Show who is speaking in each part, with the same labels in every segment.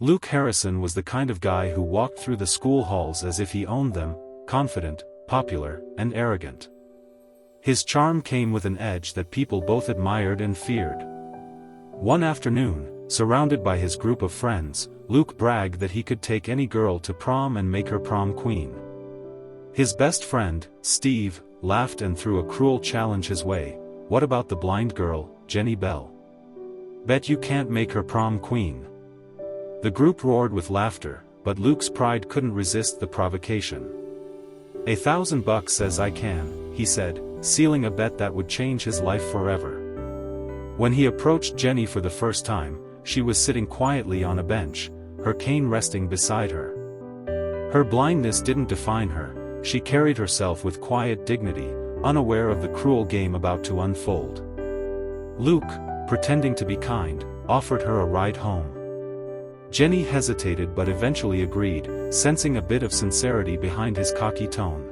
Speaker 1: Luke Harrison was the kind of guy who walked through the school halls as if he owned them, confident, popular, and arrogant. His charm came with an edge that people both admired and feared. One afternoon, surrounded by his group of friends, Luke bragged that he could take any girl to prom and make her prom queen. His best friend, Steve, laughed and threw a cruel challenge his way. "What about the blind girl, Jenny Bell? Bet you can't make her prom queen." The group roared with laughter, but Luke's pride couldn't resist the provocation. $1,000 says I can, he said, sealing a bet that would change his life forever. When he approached Jenny for the first time, she was sitting quietly on a bench, her cane resting beside her. Her blindness didn't define her, she carried herself with quiet dignity, unaware of the cruel game about to unfold. Luke, pretending to be kind, offered her a ride home. Jenny hesitated but eventually agreed, sensing a bit of sincerity behind his cocky tone.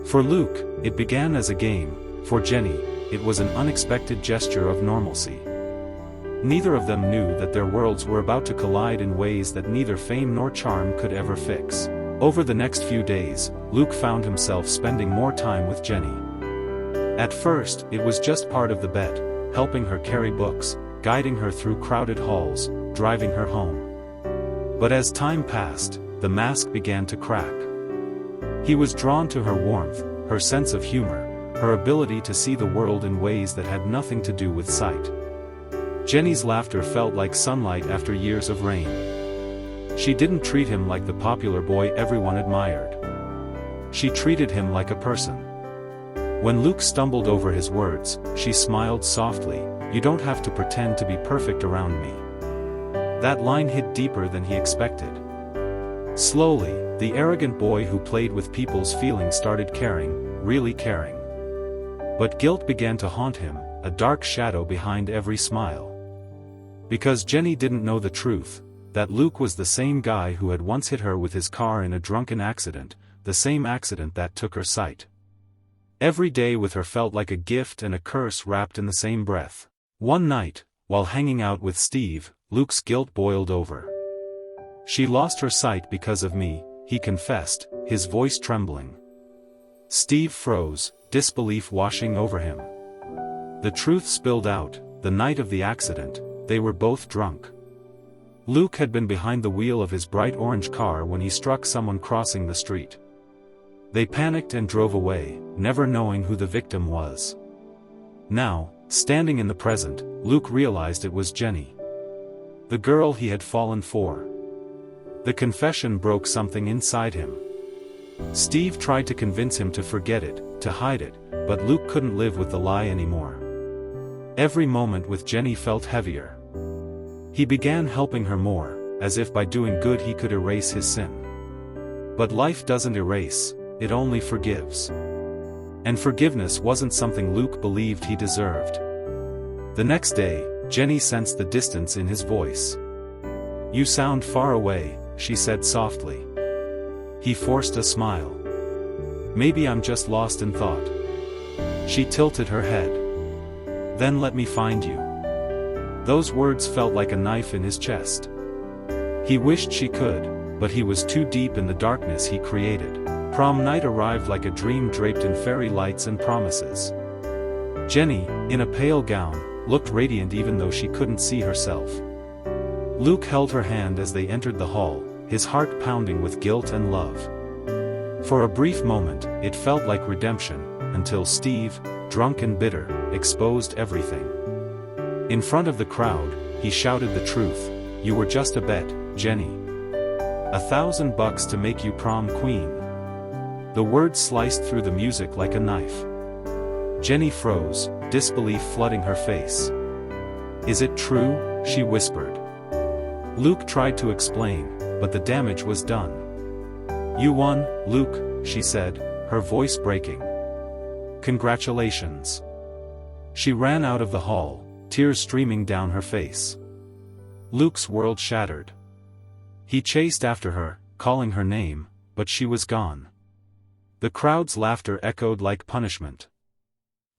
Speaker 1: For Luke, it began as a game. For Jenny, it was an unexpected gesture of normalcy. Neither of them knew that their worlds were about to collide in ways that neither fame nor charm could ever fix. Over the next few days, Luke found himself spending more time with Jenny. At first, it was just part of the bet, helping her carry books, guiding her through crowded halls, driving her home. But as time passed, the mask began to crack. He was drawn to her warmth, her sense of humor, her ability to see the world in ways that had nothing to do with sight. Jenny's laughter felt like sunlight after years of rain. She didn't treat him like the popular boy everyone admired. She treated him like a person. When Luke stumbled over his words, she smiled softly, "You don't have to pretend to be perfect around me." That line hit deeper than he expected. Slowly, the arrogant boy who played with people's feelings started caring, really caring. But guilt began to haunt him, a dark shadow behind every smile. Because Jenny didn't know the truth, that Luke was the same guy who had once hit her with his car in a drunken accident, the same accident that took her sight. Every day with her felt like a gift and a curse wrapped in the same breath. One night, while hanging out with Steve, Luke's guilt boiled over. "She lost her sight because of me," he confessed, his voice trembling. Steve froze, disbelief washing over him. The truth spilled out. The night of the accident, they were both drunk. Luke had been behind the wheel of his bright orange car when he struck someone crossing the street. They panicked and drove away, never knowing who the victim was. Now, standing in the present, Luke realized it was Jenny. The girl he had fallen for. The confession broke something inside him. Steve tried to convince him to forget it, to hide it, but Luke couldn't live with the lie anymore. Every moment with Jenny felt heavier. He began helping her more, as if by doing good he could erase his sin. But life doesn't erase, it only forgives. And forgiveness wasn't something Luke believed he deserved. The next day, Jenny sensed the distance in his voice. "You sound far away," she said softly. He forced a smile. "Maybe I'm just lost in thought." She tilted her head. "Then let me find you." Those words felt like a knife in his chest. He wished she could, but he was too deep in the darkness he created. Prom night arrived like a dream draped in fairy lights and promises. Jenny, in a pale gown, looked radiant even though she couldn't see herself. Luke held her hand as they entered the hall, his heart pounding with guilt and love. For a brief moment, it felt like redemption, until Steve, drunk and bitter, exposed everything. In front of the crowd, he shouted the truth. "You were just a bet, Jenny. $1,000 to make you prom queen." The words sliced through the music like a knife. Jenny froze, disbelief flooding her face. "Is it true?" she whispered. Luke tried to explain, but the damage was done. "You won, Luke," she said, her voice breaking. "Congratulations." She ran out of the hall, tears streaming down her face. Luke's world shattered. He chased after her, calling her name, but she was gone. The crowd's laughter echoed like punishment.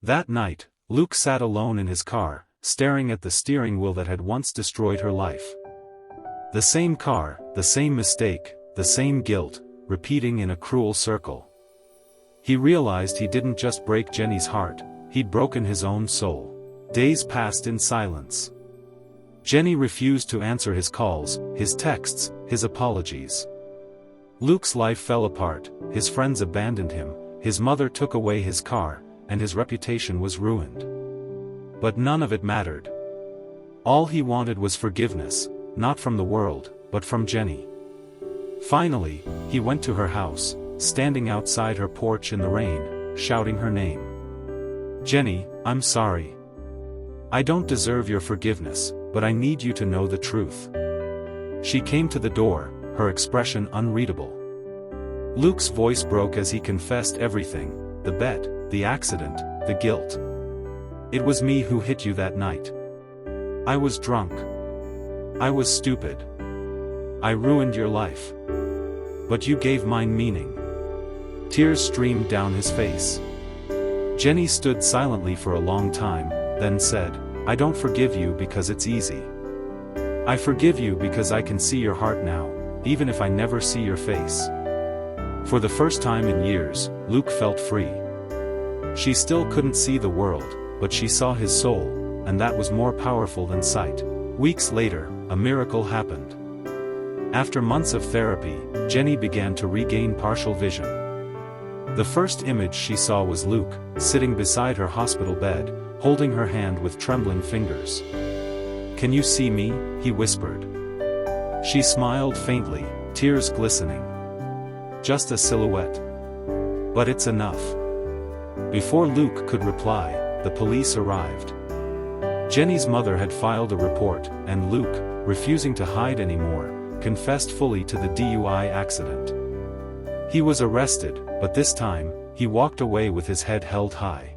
Speaker 1: That night, Luke sat alone in his car, staring at the steering wheel that had once destroyed her life. The same car, the same mistake, the same guilt, repeating in a cruel circle. He realized he didn't just break Jenny's heart, he'd broken his own soul. Days passed in silence. Jenny refused to answer his calls, his texts, his apologies. Luke's life fell apart, his friends abandoned him, his mother took away his car, and his reputation was ruined. But none of it mattered. All he wanted was forgiveness, not from the world, but from Jenny. Finally, he went to her house, standing outside her porch in the rain, shouting her name. "Jenny, I'm sorry. I don't deserve your forgiveness, but I need you to know the truth." She came to the door, her expression unreadable. Luke's voice broke as he confessed everything: the bet, the accident, the guilt. "It was me who hit you that night. I was drunk. I was stupid. I ruined your life. But you gave mine meaning." Tears streamed down his face. Jenny stood silently for a long time, then said, "I don't forgive you because it's easy. I forgive you because I can see your heart now, even if I never see your face." For the first time in years, Luke felt free. She still couldn't see the world, but she saw his soul, and that was more powerful than sight. Weeks later, a miracle happened. After months of therapy, Jenny began to regain partial vision. The first image she saw was Luke, sitting beside her hospital bed, holding her hand with trembling fingers. "Can you see me?" he whispered. She smiled faintly, tears glistening. "Just a silhouette. But it's enough." Before Luke could reply, the police arrived. Jenny's mother had filed a report, and Luke, refusing to hide anymore, confessed fully to the DUI accident. He was arrested, but this time, he walked away with his head held high.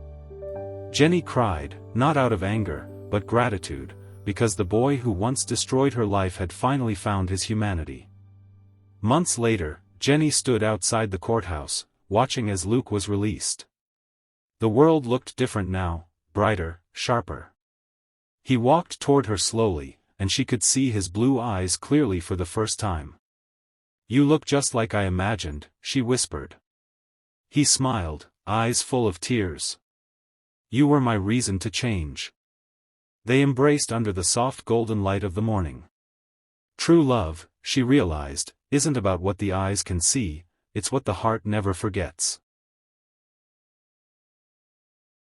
Speaker 1: Jenny cried, not out of anger, but gratitude, because the boy who once destroyed her life had finally found his humanity. Months later, Jenny stood outside the courthouse, watching as Luke was released. The world looked different now, brighter, sharper. He walked toward her slowly, and she could see his blue eyes clearly for the first time. "You look just like I imagined," she whispered. He smiled, eyes full of tears. "You were my reason to change." They embraced under the soft golden light of the morning. True love, she realized, isn't about what the eyes can see, it's what the heart never forgets.